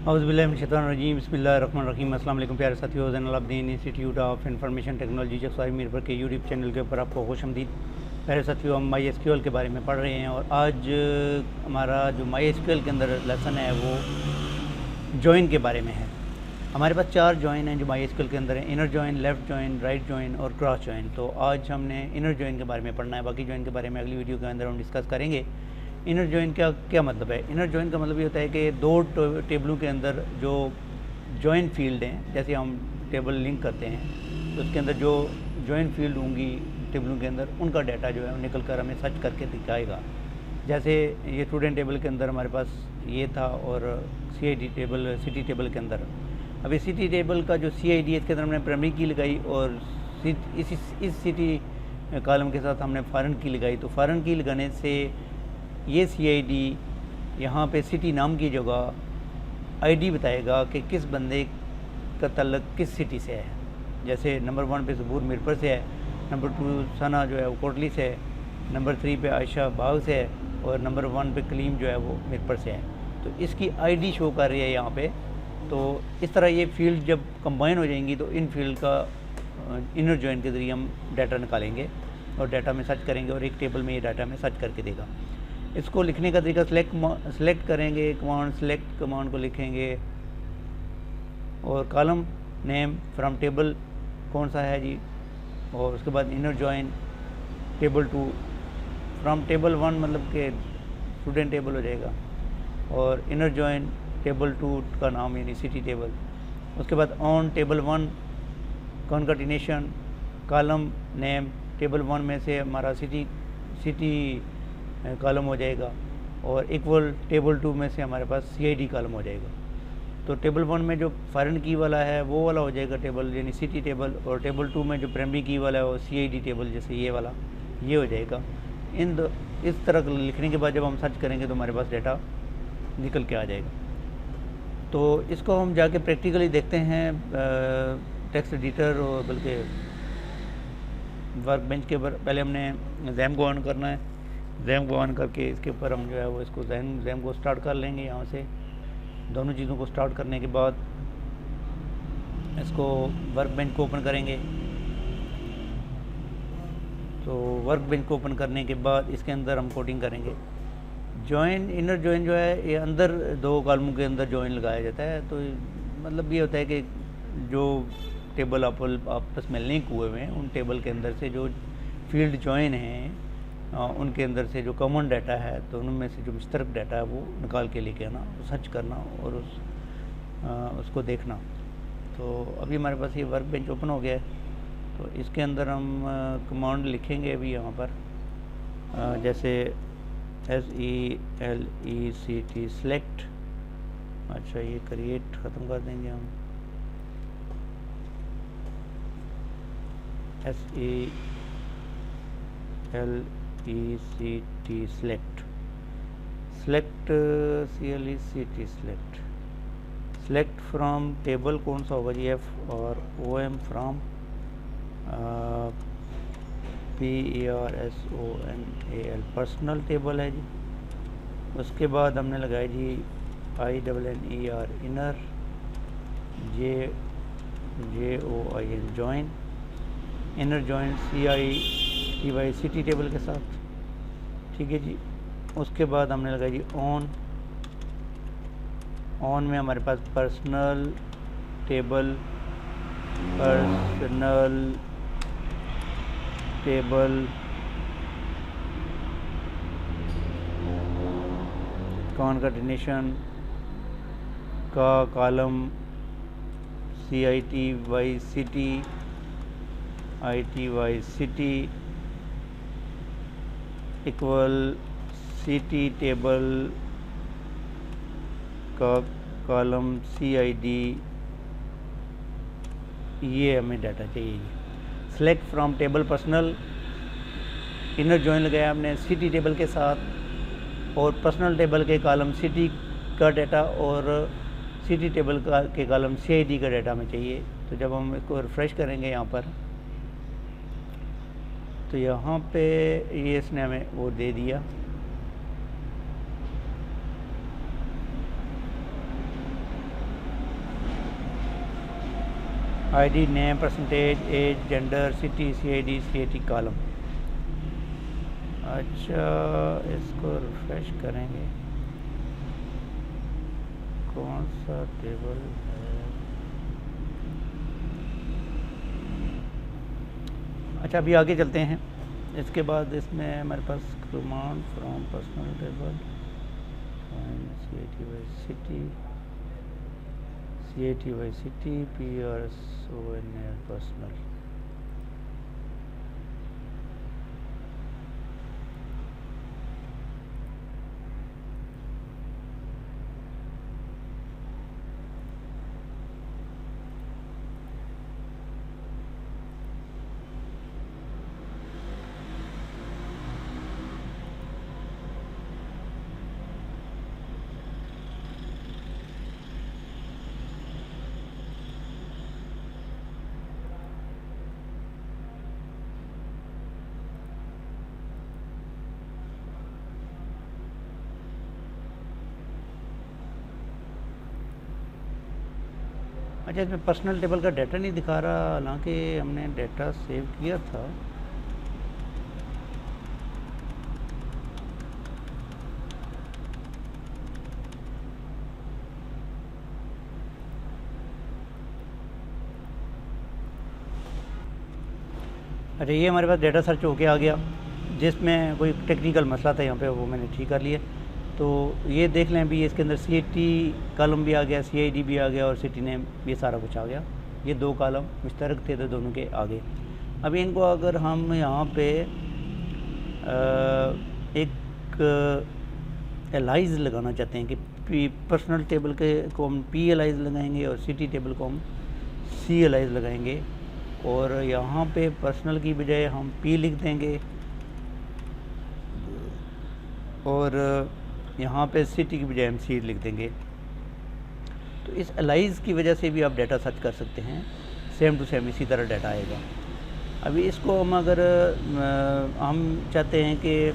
औज़ुबिल्लाहिमिनश्शैतानिर्रजीम बिस्मिल्लाहिर्रहमानिर्रहीम। अस्सलाम वालेकुम प्यारे साथियों, Zainul Abidin institute of information technology Chaksai Mirpur के यूट्यूब चैनल के ऊपर आपको खुशामदीद। प्यारे साथियों, हम माई एसक्यूएल के बारे में पढ़ रहे हैं और आज हमारा जो माई एसक्यूएल के अंदर लेसन है वो जॉइन के बारे में है। हमारे पास 4 जॉइन हैं जो माई एसक्यूएल के अंदर हैं: inner join, left join, right join और क्रॉस जॉइन। तो आज हमने इनर जॉइन के बारे में पढ़ना है, बाकी जॉइन के बारे में अगली वीडियो के अंदर हम डिस्कस करेंगे। इनर जॉइन क्या मतलब है? इनर जॉइन का मतलब ये होता है कि 2 टेबलों के अंदर जो जॉइन फील्ड हैं, जैसे हम टेबल लिंक करते हैं तो उसके अंदर जो जॉइन फील्ड होंगी टेबलों के अंदर, उनका डाटा जो है निकल कर हमें सर्च करके दिखाएगा। जैसे ये स्टूडेंट टेबल के अंदर हमारे पास ये था और CID टेबल, सिटी टेबल के अंदर, अभी सिटी टेबल का जो CID है इसके अंदर हमने प्राइमरी की लगाई और इस सिटी कॉलम के साथ हमने फॉरेन की लगाई। तो फॉरेन की लगाने से ये CID यहाँ पे सिटी नाम की जगह ID बताएगा कि किस बंदे का तल्लक किस सिटी से है। जैसे नंबर 1 पे ज़बूर मीरपुर से है, नंबर 2 सना जो है वो कोटली से है, नंबर 3 पे आयशा बाग से है और नंबर 1 पे कलीम जो है वो मीरपुर से है। तो इसकी ID शो कर रही है यहाँ पे। तो इस तरह ये फील्ड जब कंबाइन हो जाएंगी तो इन फील्ड का इनर जॉइन के ज़रिए हम डाटा निकालेंगे और डाटा में सर्च करेंगे और एक टेबल में ये डाटा में सर्च करके देगा। इसको लिखने का तरीका सेलेक्ट करेंगे, सेलेक्ट कमांड को लिखेंगे और कॉलम नेम फ्रॉम टेबल कौन सा है जी, और उसके बाद inner join table 2 from table 1 मतलब कि स्टूडेंट टेबल हो जाएगा, और इनर जॉइन टेबल 2 का नाम यानी सिटी टेबल। उसके बाद on table 1 concatenation column name table 1 में से हमारा सिटी कॉलम हो जाएगा और इक्वल टेबल 2 में से हमारे पास CID कॉलम हो जाएगा। तो टेबल 1 में जो फॉरेन की वाला है वो वाला हो जाएगा टेबल यानी सिटी टेबल, और टेबल 2 में जो प्राइमरी की वाला है वो CID टेबल जैसे ये वाला ये हो जाएगा। इस तरह लिखने के बाद जब हम सर्च करेंगे तो हमारे पास डाटा निकल के आ जाएगा। तो इसको हम जाके प्रैक्टिकली देखते हैं टेक्स्ट एडिटर और बल्कि वर्क बेंच के ऊपर। पहले हमने जैम को ऑन करना है, जैम को ऑन करके इसके ऊपर हम जो है वो इसको जैम को स्टार्ट कर लेंगे। यहाँ से दोनों चीज़ों को स्टार्ट करने के बाद इसको वर्क बेंच को ओपन करेंगे। तो वर्क बेंच को ओपन करने के बाद इसके अंदर हम कोडिंग करेंगे। जॉइन इनर जॉइन जो है ये अंदर 2 कॉलमों के अंदर जॉइन लगाया जाता है। तो मतलब ये होता है कि जो टेबल आपस में लिंक हुए हुए हैं उन टेबल के अंदर से जो फील्ड जॉइन हैं उनके अंदर से जो कॉमन डाटा है तो उनमें से जो मुश्तरक डाटा है वो निकाल के लेके आना, सर्च करना और उसको देखना। तो अभी हमारे पास ये वर्क बेंच ओपन हो गया है। तो इसके अंदर हम कमांड लिखेंगे अभी यहाँ पर जैसे SELECT सेलेक्ट। अच्छा, ये क्रिएट ख़त्म कर देंगे हम। SELECT सेलेक्ट फ्रॉम टेबल कौन सा होगा जी? F और OM from PERSONAL personal table है जी। उसके बाद हमने लगाया जी INNER inner, JOIN join, inner join CITY city table के साथ, ठीक है जी। उसके बाद हमने लगाया जी ऑन में हमारे पास पर्सनल टेबल कॉन्कैटिनेशन का column CITY city equal city table का कॉलम CID, ये हमें डाटा चाहिए। Select from table personal, inner join लगाया हमने सिटी टेबल के साथ और पर्सनल टेबल के कॉलम सिटी का डाटा और सिटी टेबल के कॉलम CID का डाटा हमें चाहिए। तो जब हम इसको रिफ़्रेश करेंगे यहाँ पर तो यहाँ पे ये इसने हमें वो दे दिया। ID, name, percentage, age, gender, city, CID, CAT column. अच्छा, इसको रिफ्रेश करेंगे। कौन सा टेबल है? अच्छा, अभी आगे चलते हैं। इसके बाद इसमें हमारे पास command from personal table CAT by city, CAT by city, PRSO near personal. अच्छा, इसमें पर्सनल टेबल का डाटा नहीं दिखा रहा, हालांकि हमने डाटा सेव किया था। अच्छा, ये हमारे पास डाटा सर्च होके आ गया, जिसमें कोई टेक्निकल मसला था यहाँ पे, वो मैंने ठीक कर लिया। तो ये देख लें अभी इसके अंदर सीएटी कॉलम भी आ गया, सीआईडी भी आ गया और सिटी नेम, ये सारा कुछ आ गया। ये दो कॉलम मुश्तरक थे तो दोनों के आगे। अभी इनको अगर हम यहाँ पे एक एलाइज लगाना चाहते हैं कि पर्सनल टेबल के को हम पी एलाइज लगाएंगे और सिटी टेबल को हम सी एलाइज लगाएंगे, और यहाँ पे पर्सनल की बजाय हम पी लिख देंगे और यहाँ पे सिटी की बजाय हम सी लिख देंगे। तो इस एलाइज की वजह से भी आप डाटा सर्च कर सकते हैं, सेम टू सेम इसी तरह डाटा आएगा। अभी इसको हम अगर हम चाहते हैं कि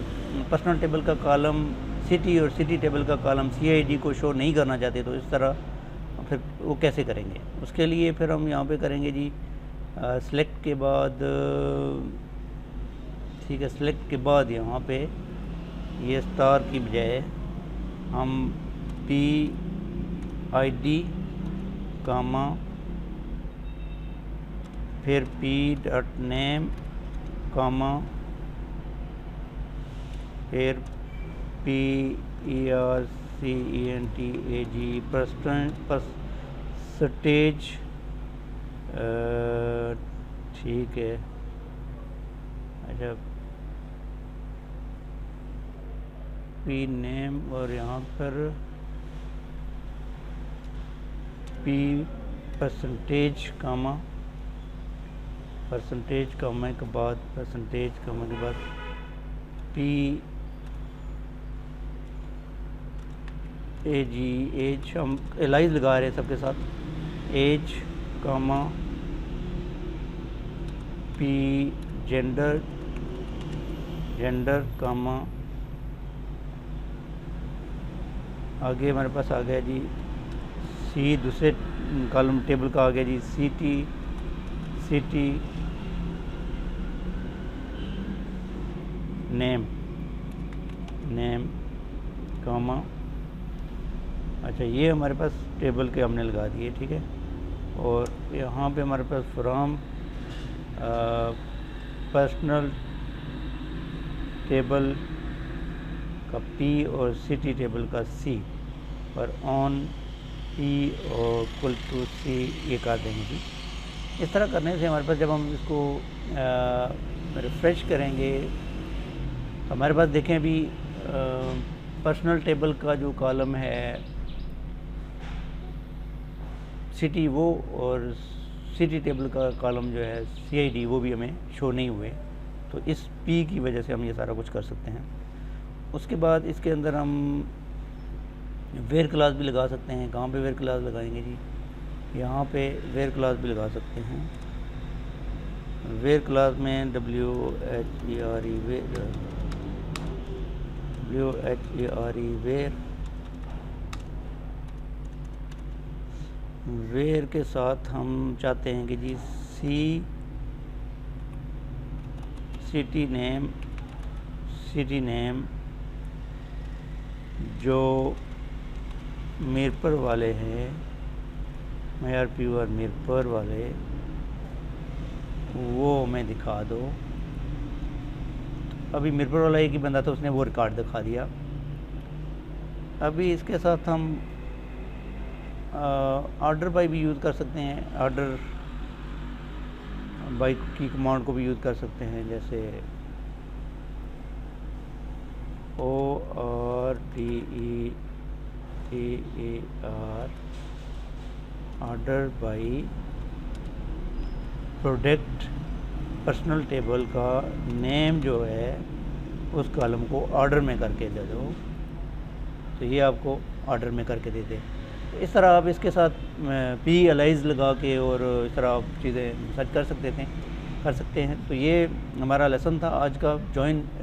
पर्सनल टेबल का कॉलम सिटी और सिटी टेबल का कॉलम सीआईडी को शो नहीं करना चाहते, तो इस तरह फिर वो कैसे करेंगे? उसके लिए फिर हम यहाँ पे करेंगे जी सेलेक्ट के बाद, ठीक है, सेलेक्ट के बाद यहाँ पे ये स्टार की बजाय हम PID कामा फिर P.name कामा फिर PERCENTAG परसेंटेज, ठीक है। अच्छा, पी नेम और यहाँ पर P परसेंटेज कामा के बाद एज हम एलाइज लगा रहे हैं सबके साथ, एज कामा P जेंडर कामा आगे हमारे पास आ गया जी सी, दूसरे कॉलम टेबल का आ गया जी सिटी नेम कामा। अच्छा, ये हमारे पास टेबल के हमने लगा दिए, ठीक है। और यहाँ पे हमारे पास फ्रॉम पर्सनल टेबल का P और सिटी टेबल का C और ऑन P और इक्वल टू C ये कर देंगे जी। इस तरह करने से हमारे पास जब हम इसको रिफ़्रेश करेंगे तो हमारे पास देखें अभी पर्सनल टेबल का जो कॉलम है सिटी वो, और सिटी टेबल का कॉलम जो है CID वो भी हमें शो नहीं हुए। तो इस P की वजह से हम ये सारा कुछ कर सकते हैं। उसके बाद इसके अंदर हम वेयर क्लास भी लगा सकते हैं। कहाँ पे वेयर क्लास लगाएंगे जी? यहाँ पे वेयर क्लास भी लगा सकते हैं। वेयर क्लास में WHERE वेयर वेयर के साथ हम चाहते हैं कि जी सिटी नेम जो मीरपुर वाले हैं, MyRP और मीरपुर वाले, वो हमें दिखा दो। अभी मीरपुर वाला एक ही बंदा था, उसने वो रिकॉर्ड दिखा दिया। अभी इसके साथ हम ऑर्डर बाई भी यूज़ कर सकते हैं, ऑर्डर बाई की कमांड को भी यूज़ कर सकते हैं, जैसे ORDER order by product personal table का नेम जो है उस कॉलम को ऑर्डर में करके दे दो, तो ये आपको ऑर्डर में करके दे दे। इस तरह आप इसके साथ PLIs लगा के और इस तरह आप चीज़ें सर्च कर सकते हैं। तो ये हमारा लेसन था आज का,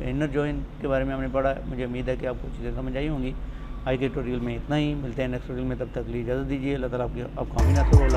इनर जॉइन के बारे में हमने पढ़ा। मुझे उम्मीद है कि आपको चीज़ें समझ आई होंगी। आज के ट्यूटोरियल में इतना ही, मिलते हैं नेक्स्ट ट्यूटोरियल में, तब तक के लिए इजाज़त दीजिए। अल्लाह ताला आपको हामी नासिर हो।